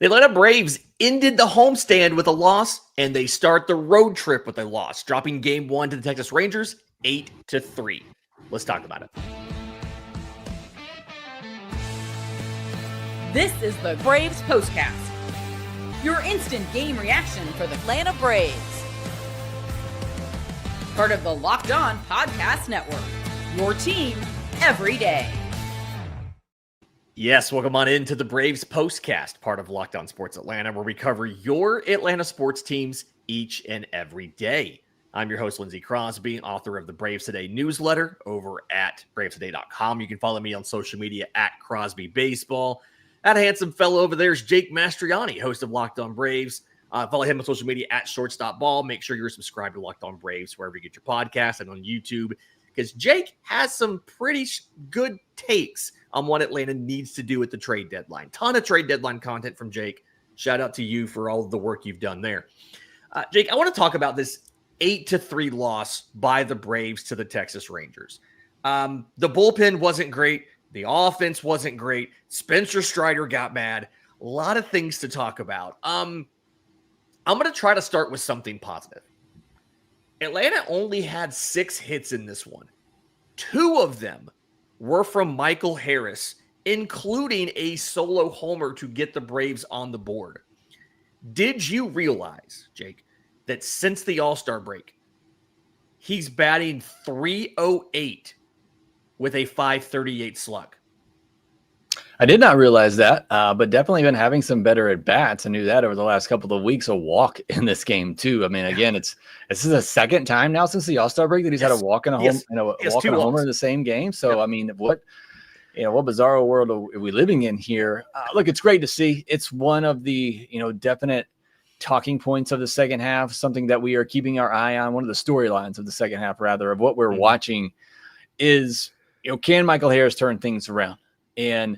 The Atlanta Braves ended the homestand with a loss, and they start the road trip with a loss, dropping Game 1 to the Texas Rangers 8-3. Let's talk about it. This is the Braves Postcast, your instant game reaction for the Atlanta Braves. Part of the Locked On Podcast Network, your team every day. Yes, welcome on into the Braves Postcast, part of Locked On Sports Atlanta, where we cover your Atlanta sports teams each and every day. I'm your host, Lindsay Crosby, author of the Braves Today newsletter over at bravestoday.com. You can follow me on social media at Crosby Baseball. That handsome fellow over there is Jake Mastroianni, host of Locked On Braves. Follow him on social media at Shortstop Ball. Make sure you're subscribed to Locked On Braves wherever you get your podcast and on YouTube, because Jake has some pretty good takes on what Atlanta needs to do at the trade deadline. Ton of trade deadline content from Jake. Shout out to you for all of the work you've done there. Jake, I want to talk about this 8-3 loss by the Braves to the Texas Rangers. The bullpen wasn't great. The offense wasn't great. Spencer Strider got mad. A lot of things to talk about. I'm going to try to start with something positive. Atlanta only had 6 hits in this one. 2 of them were from Michael Harris, including a solo homer to get the Braves on the board. Did you realize, Jake, that since the All-Star break, he's batting .308 with a .538 slug? I did not realize that, but definitely been having some better at bats. I knew that over the last couple of weeks. A walk in this game too. I mean, again, this is the second time now since the All-Star break that he's had a walk and a home, walk and a homer in the same game. So I mean, what bizarro world are we living in here? Look, it's great to see. It's one of the definite talking points of the second half. Something that we are keeping our eye on. One of the storylines of the second half, rather, of what we're watching is can Michael Harris turn things around? And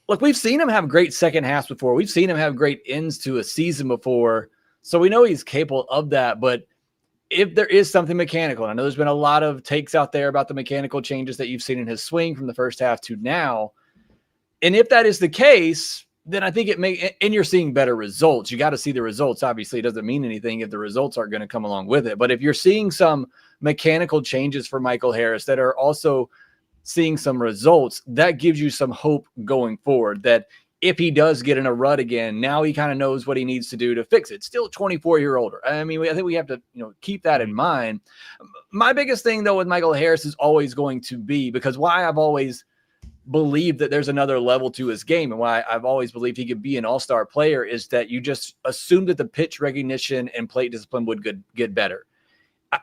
look, we've seen him have great second halves before. We've seen him have great ends to a season before. So we know he's capable of that. But if there is something mechanical, and I know there's been a lot of takes out there about the mechanical changes that you've seen in his swing from the first half to now. And if that is the case, then I think and you're seeing better results. You got to see the results. Obviously, it doesn't mean anything if the results aren't going to come along with it. But if you're seeing some mechanical changes for Michael Harris that are also seeing some results, that gives you some hope going forward that if he does get in a rut again, now he kind of knows what he needs to do to fix it. Still 24-year-older. I mean, I think we have to, keep that in mind. My biggest thing though with Michael Harris is always going to be, because why I've always believed that there's another level to his game and why I've always believed he could be an all-star player is that you just assume that the pitch recognition and plate discipline would get better.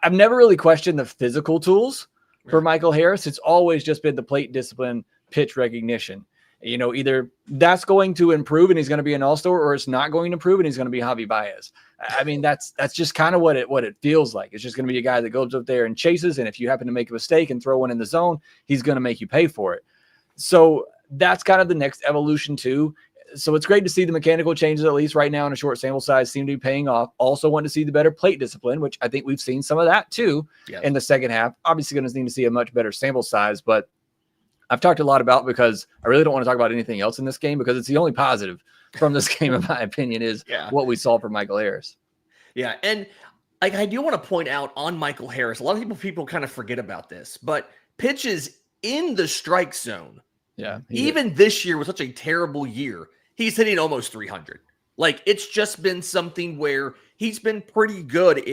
I've never really questioned the physical tools for Michael Harris. It's always just been the plate discipline, pitch recognition. Either that's going to improve and he's going to be an all-star, or it's not going to improve and he's going to be Javi Baez. I mean, that's just kind of what it feels like. It's just going to be a guy that goes up there and chases, and if you happen to make a mistake and throw one in the zone, he's going to make you pay for it. So that's kind of the next evolution too. So it's great to see the mechanical changes, at least right now in a short sample size, seem to be paying off. Also want to see the better plate discipline, which I think we've seen some of that too in the second half. Obviously going to need to see a much better sample size, but I've talked a lot about, because I really don't want to talk about anything else in this game, because it's the only positive from this game, in my opinion, is what we saw from Michael Harris. Yeah. And I do want to point out on Michael Harris, a lot of people kind of forget about this, but pitches in the strike zone. Yeah. Even this year was such a terrible year. He's hitting almost 300. Like, it's just been something where he's been pretty good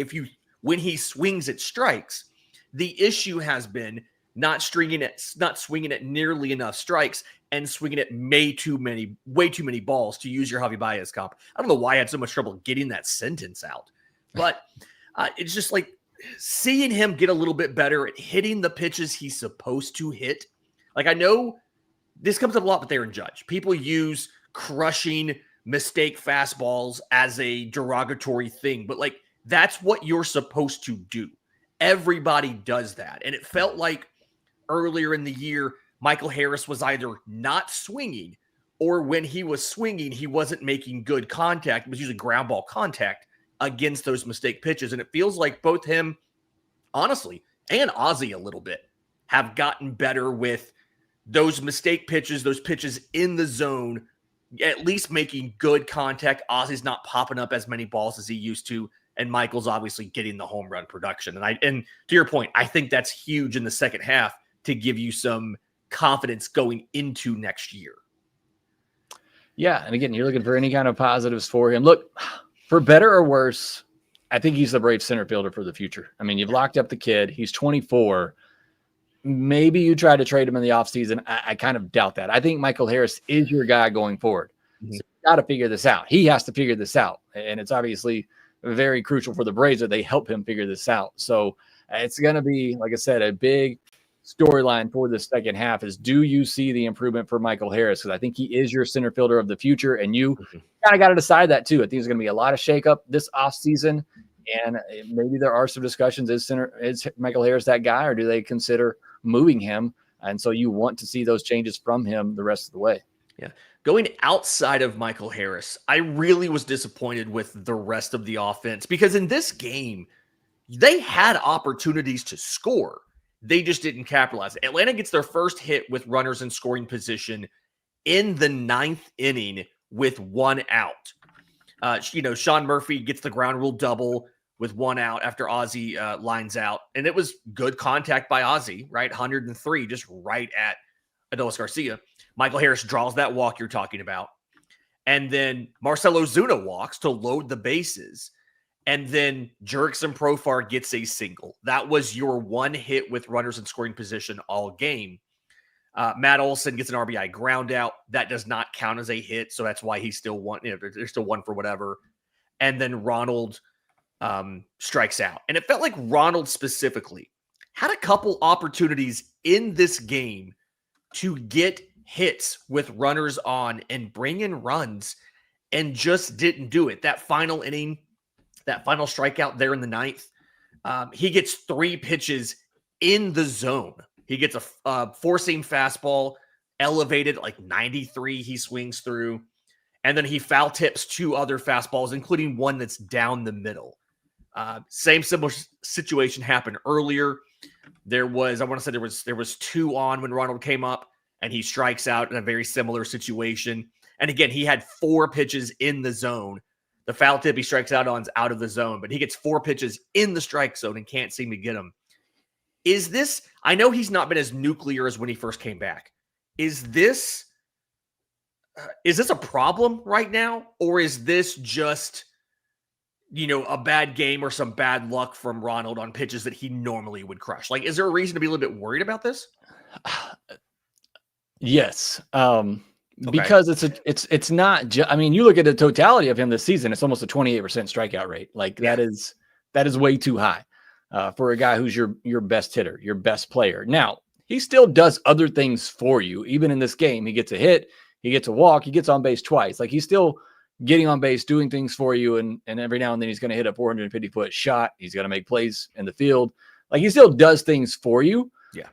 when he swings at strikes. The issue has been not swinging at nearly enough strikes and swinging at way too many balls, to use your Javi Baez comp. I don't know why I had so much trouble getting that sentence out, but it's just like seeing him get a little bit better at hitting the pitches he's supposed to hit. Like, I know this comes up a lot with Aaron Judge. People use crushing mistake fastballs as a derogatory thing, but like, that's what you're supposed to do. Everybody does that. And it felt like earlier in the year, Michael Harris was either not swinging, or when he was swinging, he wasn't making good contact. It was usually ground ball contact against those mistake pitches. And it feels like both him, honestly, and Ozzie a little bit, have gotten better with those mistake pitches, those pitches in the zone at least making good contact. Ozzy's not popping up as many balls as he used to, and Michael's obviously getting the home run production. And to your point, I think that's huge in the second half to give you some confidence going into next year. Yeah, and again, you're looking for any kind of positives for him. Look, for better or worse, I think he's the Braves center fielder for the future. I mean, you've locked up the kid. He's 24. Maybe you try to trade him in the offseason. I kind of doubt that. I think Michael Harris is your guy going forward. So you got to figure this out. He has to figure this out. And it's obviously very crucial for the Braves that they help him figure this out. So it's going to be, like I said, a big storyline for the second half is, do you see the improvement for Michael Harris? Because I think he is your center fielder of the future, and you kind of got to decide that too. I think there's going to be a lot of shakeup this offseason, and maybe there are some discussions. Is Michael Harris that guy, or do they consider moving him? And so you want to see those changes from him the rest of the way. Yeah. Going outside of Michael Harris, I really was disappointed with the rest of the offense, because in this game, they had opportunities to score. They just didn't capitalize. Atlanta gets their first hit with runners in scoring position in the 9th inning with 1 out. Sean Murphy gets the ground rule double with 1 out after Ozzy lines out. And it was good contact by Ozzy, right? 103, just right at Adolis Garcia. Michael Harris draws that walk you're talking about. And then Marcell Ozuna walks to load the bases. And then Jurickson Profar gets a single. That was your one hit with runners in scoring position all game. Matt Olson gets an RBI ground out. That does not count as a hit, so that's why he's still one. There's still one for whatever. And then Ronald strikes out. And it felt like Ronald specifically had a couple opportunities in this game to get hits with runners on and bring in runs, and just didn't do it. That final inning, that final strikeout there in the 9th, he gets 3 pitches in the zone. He gets a four-seam fastball, elevated like 93 he swings through, and then he foul tips 2 other fastballs, including one that's down the middle. Same similar situation happened earlier. There was 2 on when Ronald came up, and he strikes out in a very similar situation. And again, he had 4 pitches in the zone. The foul tip he strikes out on is out of the zone, but he gets 4 pitches in the strike zone and can't seem to get them. Is this, I know he's not been as nuclear as when he first came back. Is this a problem right now? Or is this just, a bad game or some bad luck from Ronald on pitches that he normally would crush? Like, is there a reason to be a little bit worried about this? Yes. Because it's not just, I mean, you look at the totality of him this season, it's almost a 28% strikeout rate. Like that is way too high for a guy who's your best hitter, your best player. Now, he still does other things for you. Even in this game, he gets a hit, he gets a walk, he gets on base twice. Like he's still getting on base, doing things for you. And every now and then he's going to hit a 450-foot shot. He's going to make plays in the field. Like he still does things for you. Yeah.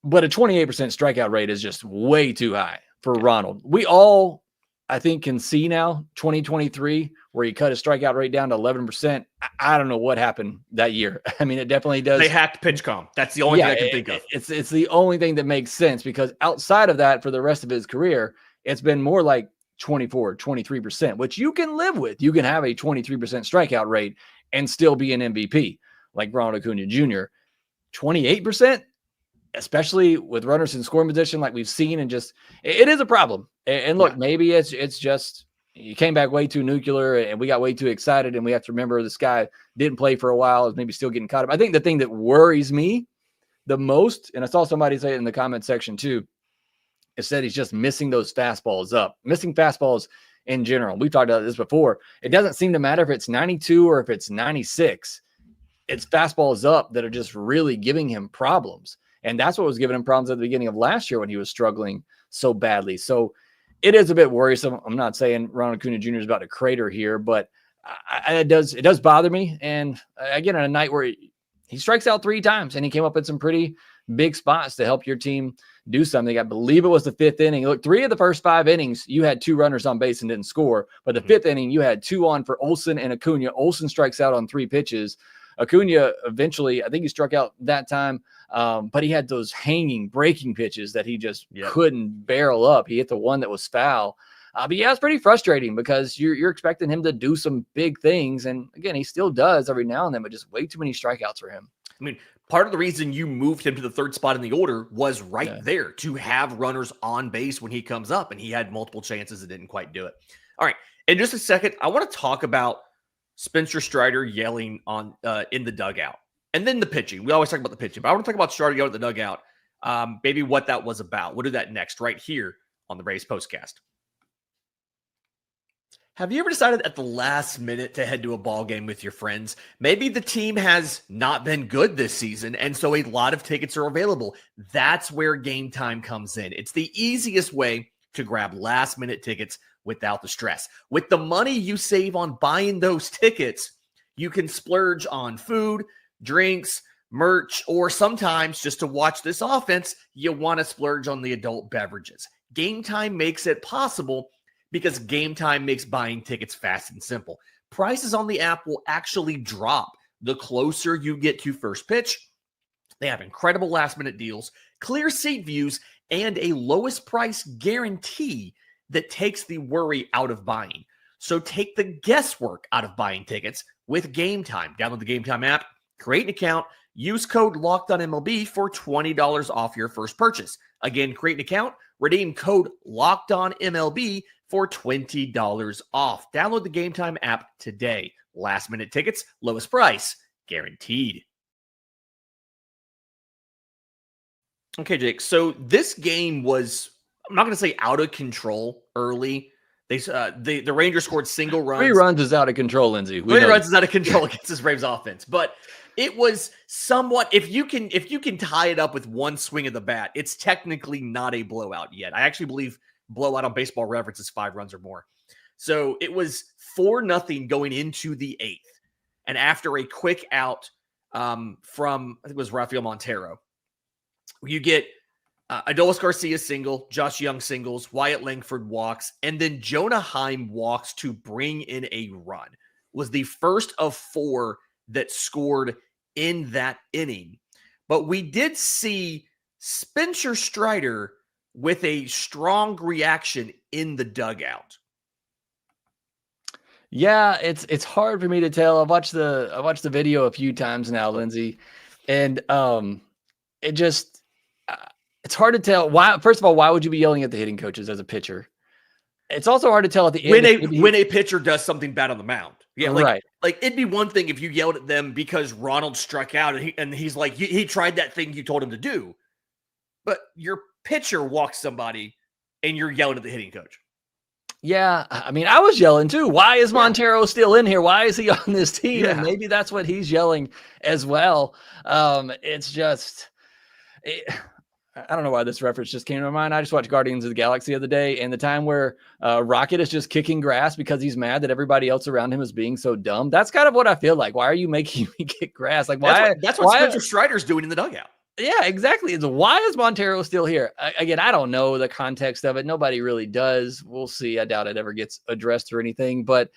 But a 28% strikeout rate is just way too high for Ronald. We all, I think, can see now 2023 where he cut his strikeout rate down to 11%. I don't know what happened that year. I mean, it definitely does. They hacked PitchCom. That's the only thing I can think of. It's the only thing that makes sense, because outside of that, for the rest of his career, it's been more like 24, 23%, which you can live with. You can have a 23% strikeout rate and still be an MVP like Ronald Acuna Jr. 28%? Especially with runners in scoring position like we've seen, and just it is a problem. And look, maybe it's just you came back way too nuclear and we got way too excited, and we have to remember this guy didn't play for a while, is maybe still getting caught up. I think the thing that worries me the most, and I saw somebody say it in the comment section too, is that he's just missing those fastballs up, missing fastballs in general. We've talked about this before. It doesn't seem to matter if it's 92 or if it's 96. It's fastballs up that are just really giving him problems. And that's what was giving him problems at the beginning of last year when he was struggling so badly. So it is a bit worrisome. I'm not saying Ronald Acuna Jr. is about to crater here, but it does bother me. And again, on a night where he strikes out 3 times and he came up in some pretty big spots to help your team do something. I believe it was the 5th inning. Look, 3 of the first 5 innings, you had 2 runners on base and didn't score. But the 5th inning, you had 2 on for Olson and Acuna. Olson strikes out on 3 pitches. Acuna eventually, I think he struck out that time, but he had those hanging, breaking pitches that he just couldn't barrel up. He hit the one that was foul. But yeah, it's pretty frustrating because you're expecting him to do some big things. And again, he still does every now and then, but just way too many strikeouts for him. I mean, part of the reason you moved him to the third spot in the order was there to have runners on base when he comes up, and he had multiple chances and didn't quite do it. All right. In just a second, I want to talk about Spencer Strider yelling on in the dugout, and then the pitching. We always talk about the pitching, but I want to talk about Strider yelling at the dugout. Maybe what that was about. We'll do that next, right here on the Braves Postcast. Have you ever decided at the last minute to head to a ball game with your friends? Maybe the team has not been good this season, and so a lot of tickets are available. That's where Game Time comes in. It's the easiest way to grab last-minute tickets without the stress. With the money you save on buying those tickets, you can splurge on food, drinks, merch, or sometimes just to watch this offense, you want to splurge on the adult beverages. Game Time makes it possible because Game Time makes buying tickets fast and simple. Prices on the app will actually drop the closer you get to first pitch. They have incredible last-minute deals, clear seat views, and a lowest price guarantee that takes the worry out of buying. So take the guesswork out of buying tickets with Game Time. Download the Game Time app, create an account, use code LOCKEDONMLB for $20 off your first purchase. Again, create an account, redeem code LOCKEDONMLB for $20 off. Download the Game Time app today. Last minute tickets, lowest price, guaranteed. Okay, Jake. So this game was, I'm not going to say out of control early. The Rangers scored single runs. 3 runs is out of control, Lindsay. 3 runs is out of control against this Braves offense. But it was somewhat, if you can tie it up with one swing of the bat, it's technically not a blowout yet. I actually believe blowout on Baseball Reference is 5 runs or more. So it was 4-0 going into the 8th. And after a quick out from, I think it was Rafael Montero, you get Adolis Garcia single, Josh Young singles, Wyatt Langford walks, and then Jonah Heim walks to bring in a run. Was the first of 4 that scored in that inning. But we did see Spencer Strider with a strong reaction in the dugout. Yeah, it's hard for me to tell. I've watched the video a few times now, Lindsay, and it just it's hard to tell why. First of all, why would you be yelling at the hitting coaches as a pitcher? It's also hard to tell at the end when a pitcher does something bad on the mound. Yeah, right. Like it'd be one thing if you yelled at them because Ronald struck out and he's like he tried that thing you told him to do, but your pitcher walks somebody and you're yelling at the hitting coach. Yeah, I mean, I was yelling too. Why is Montero still in here? Why is he on this team? Yeah. And maybe that's what he's yelling as well. It's just, I don't know why this reference just came to my mind. I just watched Guardians of the Galaxy the other day, and the time where Rocket is just kicking grass because he's mad that everybody else around him is being so dumb. That's kind of what I feel like. Why are you making me kick grass? Like, why? That's what Spencer Strider's doing in the dugout. Yeah, exactly. It's why is Montero still here? Again, I don't know the context of it. Nobody really does. We'll see. I doubt it ever gets addressed or anything. But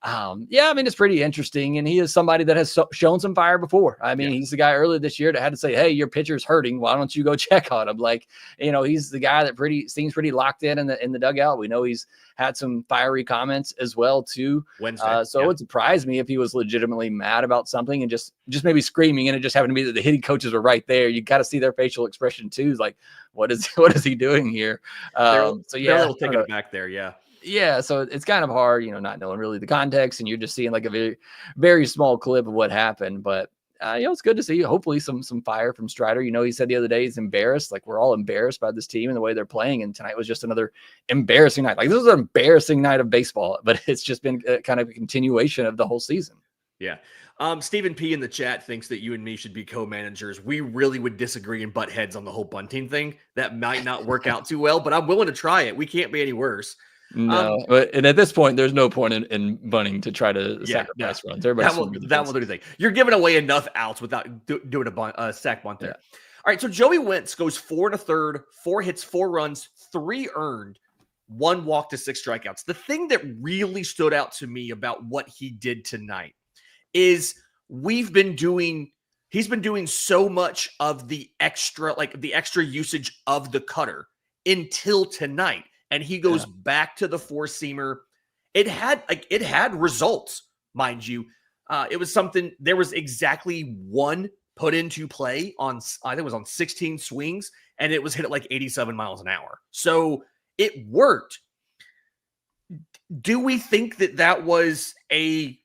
yeah, I mean, it's pretty interesting. And he is somebody that has shown some fire before. I mean, he's the guy earlier this year that had to say, hey, your pitcher's hurting. Why don't you go check on him? Like, he's the guy that seems pretty locked in the dugout. We know he's had some fiery comments as well, too. Wednesday. So it would surprise me if he was legitimately mad about something and just maybe screaming, and it just happened to be that the hitting coaches were right there. You got to see their facial expression, too. It's like, what is he doing here? So yeah, they're a little taken aback there. Yeah. Yeah, so it's kind of hard, not knowing really the context, and you're just seeing like a very, very small clip of what happened. But it's good to see. Hopefully, some fire from Strider. He said the other day he's embarrassed. Like, we're all embarrassed by this team and the way they're playing. And tonight was just another embarrassing night. Like, this was an embarrassing night of baseball, but it's just been kind of a continuation of the whole season. Yeah. Stephen P in the chat thinks that you and me should be co-managers. We really would disagree and butt heads on the whole bunting thing. That might not work out too well, but I'm willing to try it. We can't be any worse. No, and at this point, there's no point in bunting to try to sacrifice runs. That will do the thing. You're giving away enough outs without doing a sack bunt there. Yeah. All right, so Joey Wentz goes 4 1/3, 4 hits, 4 runs, 3 earned, 1 walk to 6 strikeouts. The thing that really stood out to me about what he did tonight is he's been doing so much of the extra usage of the cutter until tonight. and he goes back to the four-seamer. It had results, mind you. It was something, there was exactly one put into play on, I think it was on 16 swings, and it was hit at like 87 miles an hour. So it worked. Do we think that that was a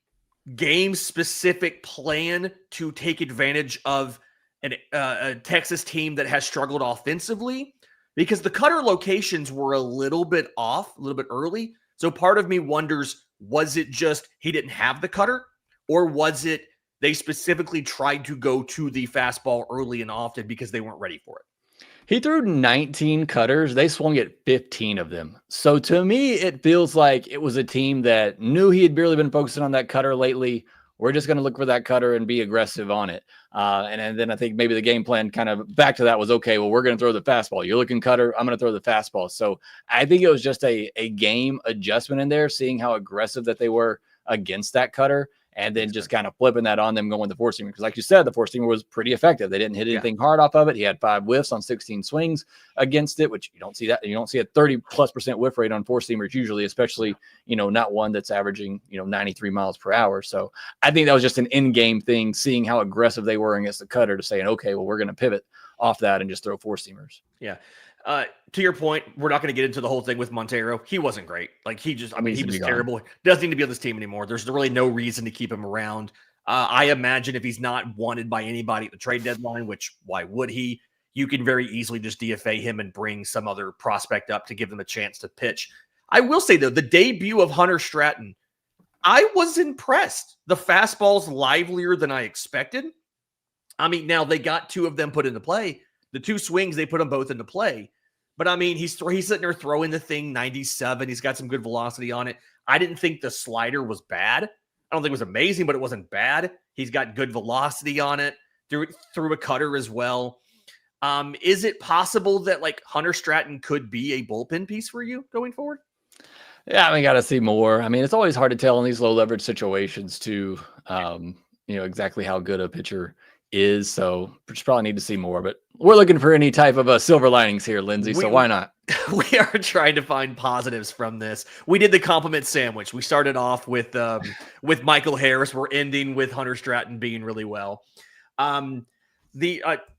game-specific plan to take advantage of a Texas team that has struggled offensively? Because the cutter locations were a little bit off, a little bit early. So part of me wonders, was it just he didn't have the cutter? Or was it they specifically tried to go to the fastball early and often because they weren't ready for it? He threw 19 cutters. They swung at 15 of them. So to me, it feels like it was a team that knew he had barely been focusing on that cutter lately. We're just going to look for that cutter and be aggressive on it. And then I think maybe the game plan kind of back to that was, okay, well, we're going to throw the fastball. You're looking cutter. I'm going to throw the fastball. So I think it was just a game adjustment in there, seeing how aggressive that they were against that cutter. And then just kind of flipping that on them, going with the four-seamer. Because like you said, the four-seamer was pretty effective. They didn't hit anything hard off of it. He had 5 whiffs on 16 swings against it, which you don't see that. You don't see a 30+% whiff rate on four-seamers usually, especially, not one that's averaging, 93 miles per hour. So I think that was just an in-game thing, seeing how aggressive they were against the cutter, to saying, okay, well, we're going to pivot off that and just throw four-seamers. Yeah. To your point, we're not going to get into the whole thing with Montero. He wasn't great. Like he was terrible. Doesn't need to be on this team anymore. There's really no reason to keep him around. I imagine if he's not wanted by anybody at the trade deadline, which why would he? You can very easily just DFA him and bring some other prospect up to give them a chance to pitch. I will say though, the debut of Hunter Stratton, I was impressed. The fastball's livelier than I expected. I mean, now they got 2 of them put into play. The 2 swings, they put them both into play. But, I mean, he's sitting there throwing the thing 97. He's got some good velocity on it. I didn't think the slider was bad. I don't think it was amazing, but it wasn't bad. He's got good velocity on it. Threw a cutter as well. Is it possible that, like, Hunter Stratton could be a bullpen piece for you going forward? Yeah, we got to see more. I mean, it's always hard to tell in these low-leverage situations, too, exactly how good a pitcher is. So we probably need to see more, but we're looking for any type of silver linings here, Lindsay. So why not? We are trying to find positives from this. We did the compliment sandwich. We started off with Michael Harris. We're ending with Hunter Stratton being really well.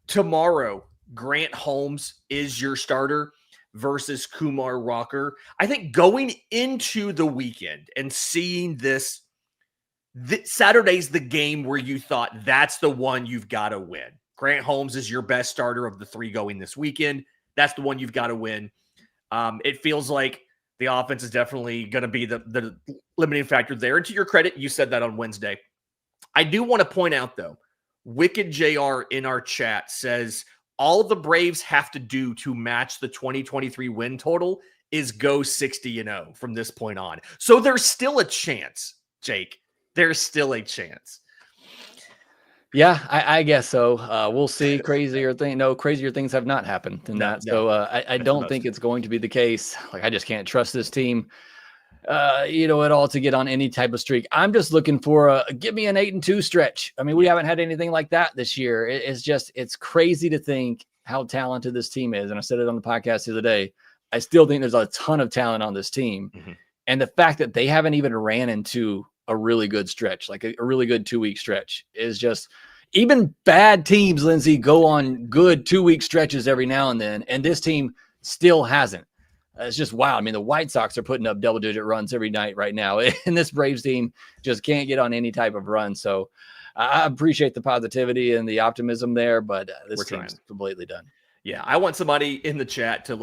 Tomorrow, Grant Holmes is your starter versus Kumar Rocker. I think going into the weekend and seeing this, Saturday's the game where you thought that's the one you've got to win. Grant Holmes is your best starter of the 3 going this weekend. That's the one you've got to win. It feels like the offense is definitely going to be the limiting factor there. And to your credit, you said that on Wednesday. I do want to point out, though, Wicked JR in our chat says all the Braves have to do to match the 2023 win total is go 60-0 from this point on. So there's still a chance, Jake. There's still a chance. Yeah, I guess so. We'll see. Crazier things have not happened than that. So I don't think it's going to be the case. Like, I just can't trust this team, at all to get on any type of streak. I'm just looking for give me an 8-2 stretch. I mean, we haven't had anything like that this year. It's crazy to think how talented this team is. And I said it on the podcast the other day. I still think there's a ton of talent on this team. Mm-hmm. And the fact that they haven't even ran into a really good stretch, like a really good 2-week stretch, is just, even bad teams, Lindsay, go on good 2-week stretches every now and then. And this team still hasn't. It's just wild. I mean, the White Sox are putting up double-digit runs every night right now. And this Braves team just can't get on any type of run. So I appreciate the positivity and the optimism there, but this team's completely done. Yeah, I want somebody in the chat to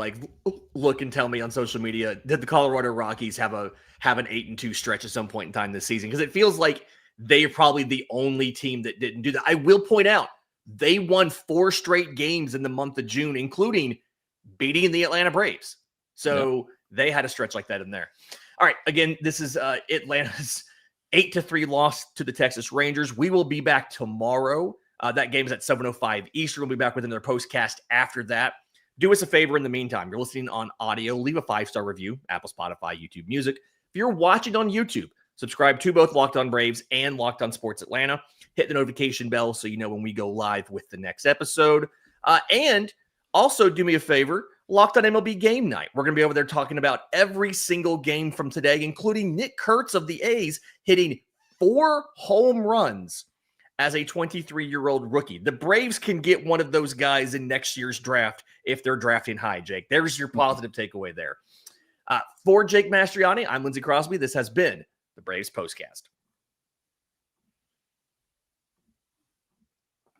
look and tell me on social media, did the Colorado Rockies have an 8-2 stretch at some point in time this season? Because it feels like they're probably the only team that didn't do that. I will point out, they won 4 straight games in the month of June, including beating the Atlanta Braves. So They had a stretch like that in there. All right, again, this is Atlanta's 8-3 loss to the Texas Rangers. We will be back tomorrow. That game is at 7:05 Eastern. We'll be back with another postcast after that. Do us a favor in the meantime. You're listening on audio. Leave a 5-star review, Apple, Spotify, YouTube Music. If you're watching on YouTube, subscribe to both Locked On Braves and Locked On Sports Atlanta. Hit the notification bell so you know when we go live with the next episode. And also do me a favor, Locked on MLB Game Night. We're going to be over there talking about every single game from today, including Nick Kurtz of the A's hitting 4 home runs as a 23-year-old rookie. The Braves can get one of those guys in next year's draft if they're drafting high, Jake. There's your positive takeaway there. For Jake Mastroianni, I'm Lindsay Crosby. This has been the Braves Postcast.